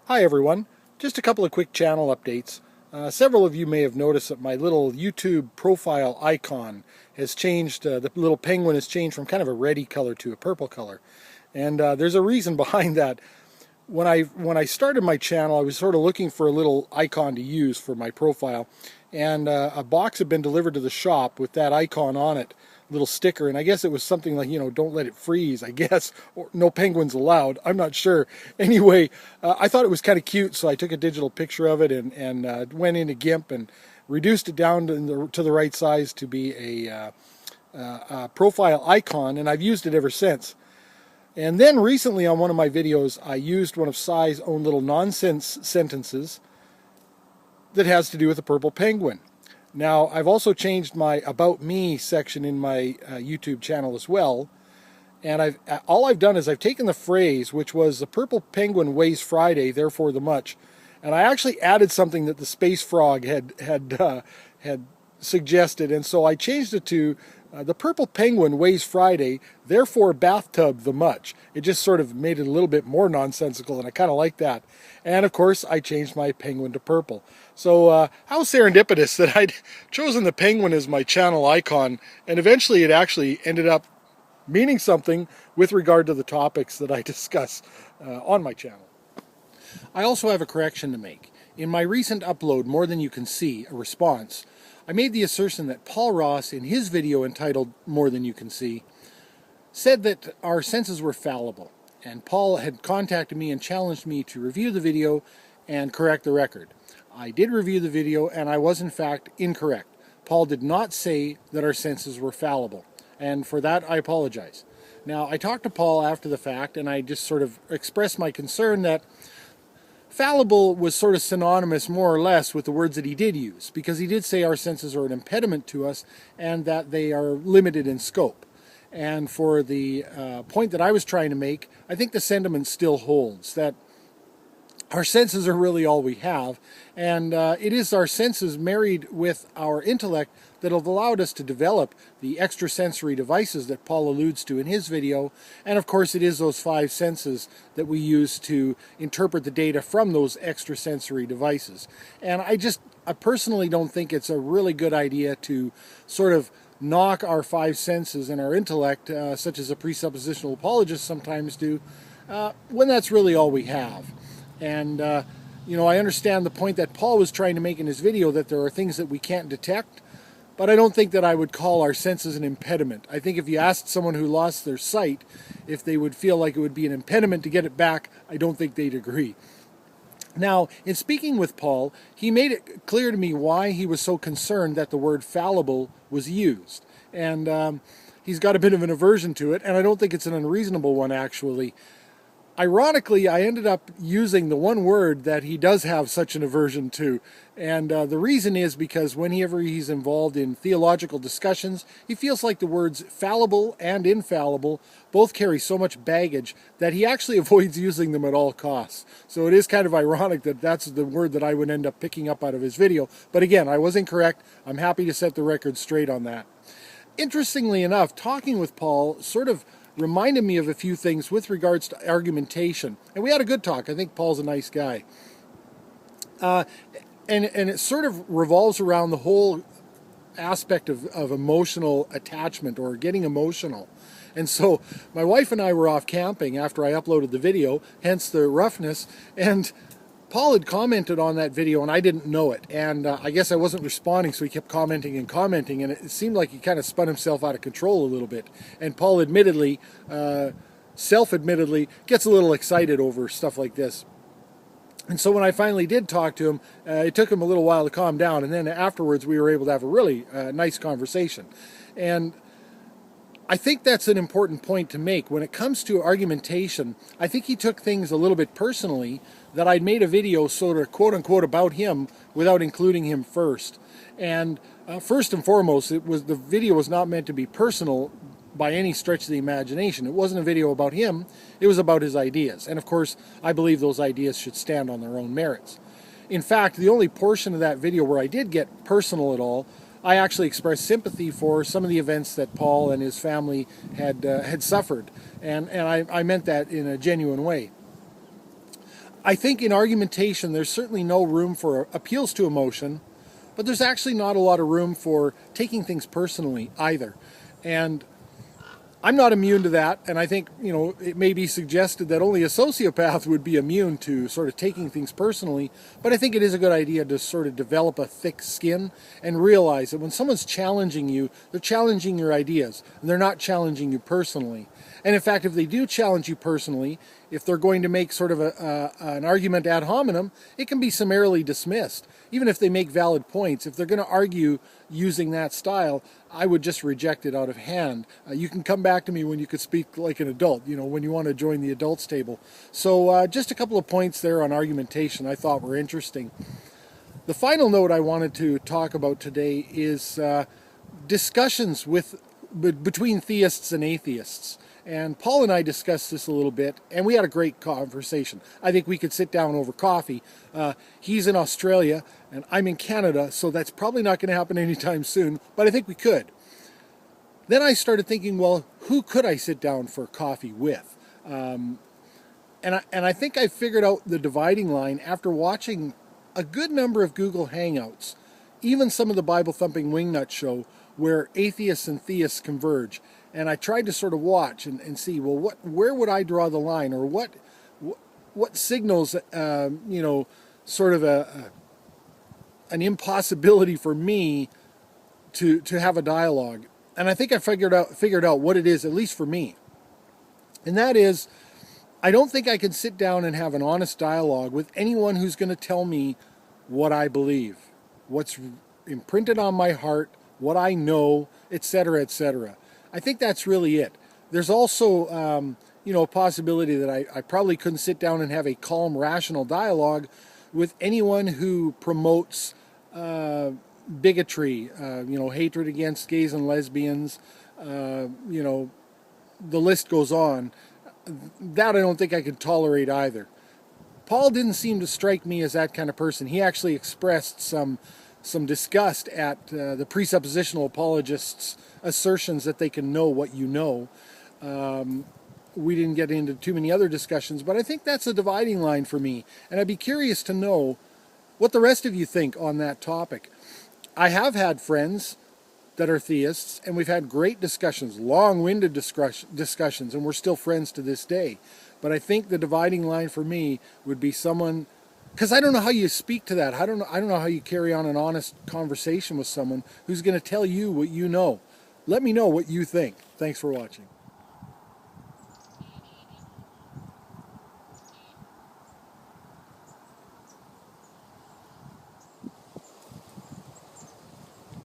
Hi everyone, just a couple of quick channel updates. Several of you may have noticed that my little YouTube profile icon has changed, the little penguin has changed from kind of a reddy color to a purple color. And there's a reason behind that. When I started my channel, I was sort of looking for a little icon to use for my profile, and a box had been delivered to the shop with that icon on it, little sticker, and I guess it was something like, don't let it freeze, I guess, or no penguins allowed, I'm not sure. Anyway, I thought it was kind of cute, so I took a digital picture of it and went into GIMP and reduced it down to the right size to be a profile icon, and I've used it ever since. And then recently on one of my videos, I used one of Sai's own little nonsense sentences that has to do with the purple penguin. Now, I've also changed my About Me section in my YouTube channel as well. And all I've done is I've taken the phrase, which was the purple penguin weighs Friday, therefore the much. And I actually added something that the SpaceFrawg had suggested. And so I changed it to the purple penguin weighs Friday, therefore bathtub the much. It just sort of made it a little bit more nonsensical, and I kind of like that. And of course, I changed my penguin to purple. So how serendipitous that I'd chosen the penguin as my channel icon, and eventually it actually ended up meaning something with regard to the topics that I discuss on my channel. I also have a correction to make. In my recent upload, More Than You Can See, a response, I made the assertion that Paul Ross, in his video entitled More Than You Can See, said that our senses were fallible. And Paul had contacted me and challenged me to review the video and correct the record. I did review the video, and I was in fact incorrect. Paul did not say that our senses were fallible, and for that I apologize. Now, I talked to Paul after the fact, and I just sort of expressed my concern that fallible was sort of synonymous, more or less, with the words that he did use, because he did say our senses are an impediment to us and that they are limited in scope. And for the point that I was trying to make, I think the sentiment still holds, that our senses are really all we have, and it is our senses married with our intellect that have allowed us to develop the extrasensory devices that Paul alludes to in his video, and of course it is those five senses that we use to interpret the data from those extrasensory devices. And I personally don't think it's a really good idea to sort of knock our five senses and our intellect, such as a presuppositional apologists sometimes do, when that's really all we have. And, I understand the point that Paul was trying to make in his video, that there are things that we can't detect, but I don't think that I would call our senses an impediment. I think if you asked someone who lost their sight if they would feel like it would be an impediment to get it back, I don't think they'd agree. Now, in speaking with Paul, he made it clear to me why he was so concerned that the word fallible was used. And he's got a bit of an aversion to it, and I don't think it's an unreasonable one, actually. Ironically, I ended up using the one word that he does have such an aversion to. And the reason is because whenever he's involved in theological discussions, he feels like the words fallible and infallible both carry so much baggage that he actually avoids using them at all costs. So it is kind of ironic that that's the word that I would end up picking up out of his video. But again, I was incorrect. I'm happy to set the record straight on that. Interestingly enough, talking with Paul sort of reminded me of a few things with regards to argumentation. And we had a good talk. I think Paul's a nice guy. And it sort of revolves around the whole aspect of emotional attachment, or getting emotional. And so my wife and I were off camping after I uploaded the video, hence the roughness, and Paul had commented on that video and I didn't know it, and I guess I wasn't responding, so he kept commenting and commenting, and it seemed like he kind of spun himself out of control a little bit. And Paul admittedly, self-admittedly, gets a little excited over stuff like this. And so when I finally did talk to him, it took him a little while to calm down, and then afterwards we were able to have a really nice conversation. And I think that's an important point to make. When it comes to argumentation, I think he took things a little bit personally, that I'd made a video sort of quote-unquote about him without including him first. And first and foremost, the video was not meant to be personal by any stretch of the imagination. It wasn't a video about him, it was about his ideas. And of course, I believe those ideas should stand on their own merits. In fact, the only portion of that video where I did get personal at all, I actually expressed sympathy for some of the events that Paul and his family had suffered. And I meant that in a genuine way. I think in argumentation there's certainly no room for appeals to emotion, but there's actually not a lot of room for taking things personally either. And I'm not immune to that, and I think, it may be suggested that only a sociopath would be immune to sort of taking things personally, but I think it is a good idea to sort of develop a thick skin and realize that when someone's challenging you, they're challenging your ideas, and they're not challenging you personally. And in fact, if they do challenge you personally, if they're going to make sort of an argument ad hominem, it can be summarily dismissed. Even if they make valid points, if they're going to argue using that style, I would just reject it out of hand. You can come back to me when you could speak like an adult, when you want to join the adults table. So just a couple of points there on argumentation I thought were interesting. The final note I wanted to talk about today is discussions between theists and atheists. And Paul and I discussed this a little bit, and we had a great conversation. I think we could sit down over coffee. He's in Australia, and I'm in Canada, so that's probably not going to happen anytime soon, but I think we could. Then I started thinking, well, who could I sit down for coffee with? And I think I figured out the dividing line after watching a good number of Google Hangouts, even some of the Bible-thumping wingnut show, where atheists and theists converge. And I tried to sort of watch and see, well, where would I draw the line, or what signals, sort of an impossibility for me to have a dialogue. And I think I figured out what it is, at least for me. And that is, I don't think I can sit down and have an honest dialogue with anyone who's going to tell me what I believe, what's imprinted on my heart, what I know, etc., etc. I think that's really it. There's also, a possibility that I probably couldn't sit down and have a calm, rational dialogue with anyone who promotes bigotry, hatred against gays and lesbians, the list goes on. That I don't think I could tolerate either. Paul didn't seem to strike me as that kind of person. He actually expressed some disgust at the presuppositional apologists' assertions that they can know what you know. We didn't get into too many other discussions, but I think that's a dividing line for me. And I'd be curious to know what the rest of you think on that topic. I have had friends that are theists, and we've had great discussions, long-winded discussions, and we're still friends to this day. But I think the dividing line for me would be someone, because I don't know how you speak to that. I don't know how you carry on an honest conversation with someone who's going to tell you what you know. Let me know what you think. Thanks for watching.